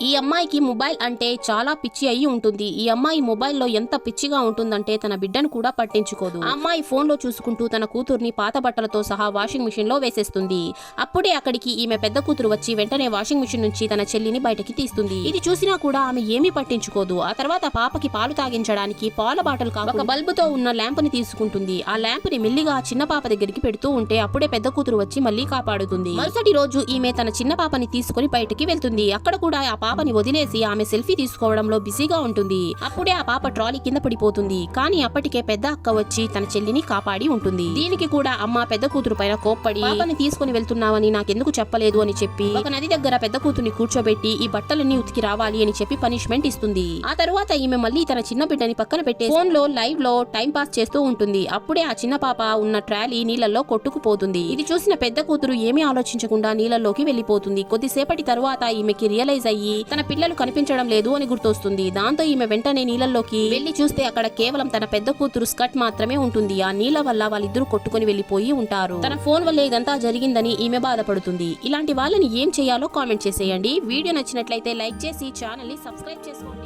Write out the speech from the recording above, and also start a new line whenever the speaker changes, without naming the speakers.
ఈ అమ్మాయికి మొబైల్ అంటే చాలా పిచ్చి అయ్యి ఉంటుంది. ఈ అమ్మాయి మొబైల్లో ఎంత పిచ్చిగా ఉంటుందంటే తన బిడ్డను కూడా పట్టించుకోదు. ఆ అమ్మాయి ఫోన్ లో చూసుకుంటూ తన కూతుర్ని పాత బట్టలతో సహా వాషింగ్ మిషన్ లో వేసేస్తుంది. అప్పుడే అక్కడికి ఈమె పెద్ద కూతురు వచ్చి వెంటనే వాషింగ్ మిషన్ నుంచి తన చెల్లిని బయటకి తీస్తుంది. ఇది చూసినా కూడా ఆమె ఏమీ పట్టించుకోదు. ఆ తర్వాత పాపకి పాలు తాగించడానికి పాల బాటలు ఒక బల్బుతో ఉన్న ల్యాంపుని తీసుకుంటుంది. ఆ ల్యాంపుని మెల్లిగా చిన్న పాప దగ్గరికి పెడుతూ ఉంటే అప్పుడే పెద్ద కూతురు వచ్చి మళ్ళీ కాపాడుతుంది. మరుసటి రోజు ఈమె తన చిన్న పాపని తీసుకుని బయటకి వెళ్తుంది. అక్కడ కూడా ఆ పాపని వదిలేసి ఆమె సెల్ఫీ తీసుకోవడంలో బిజీగా ఉంటుంది. అప్పుడే ఆ పాప ట్రాలీ కింద పడిపోతుంది. కానీ అప్పటికే పెద్ద అక్క వచ్చి తన చెల్లిని కాపాడి ఉంటుంది. దీనికి కూడా అమ్మ పెద్ద కూతురు పైన కోప్పడి పాపని తీసుకుని వెళ్తున్నావని నాకెందుకు చెప్పలేదు అని చెప్పి ఒక నది దగ్గర పెద్ద కూతుర్ని కూర్చోబెట్టి ఈ బట్టలన్నీ ఉతికి రావాలి అని చెప్పి పనిష్మెంట్ ఇస్తుంది. ఆ తరువాత ఈమె మళ్ళీ తన చిన్న బిడ్డని పక్కన పెట్టే ఫోన్ లో లైవ్ లో టైం పాస్ చేస్తూ ఉంటుంది. అప్పుడే ఆ చిన్న పాప ఉన్న ట్రాలీ నీళ్లలో కొట్టుకుపోతుంది. ఇది చూసిన పెద్ద కూతురు ఏమీ ఆలోచించకుండా నీళ్లలోకి వెళ్లిపోతుంది. కొద్దిసేపటి తరువాత ఈమెకి రియలైజ్ అయ్యి తన పిల్లలు కనిపించడం లేదు అని గుర్తొస్తుంది. దాంతో ఈమె వెంటనే నీళ్లలోకి వెళ్లి చూస్తే అక్కడ కేవలం తన పెద్ద కూతురు స్కర్ట్ మాత్రమే ఉంటుంది. ఆ నీళ్ల వల్ల వాళ్ళిద్దరూ కొట్టుకుని వెళ్లిపోయి ఉంటారు. తన ఫోన్ వల్ల ఇదంతా జరిగిందని ఈమె బాధపడుతుంది. ఇలాంటి వాళ్ళని ఏం చేయాలో కామెంట్ చేసేయండి. వీడియో నచ్చినట్లయితే లైక్ చేసి ఛానల్ ని సబ్స్క్రైబ్ చేసుకోండి.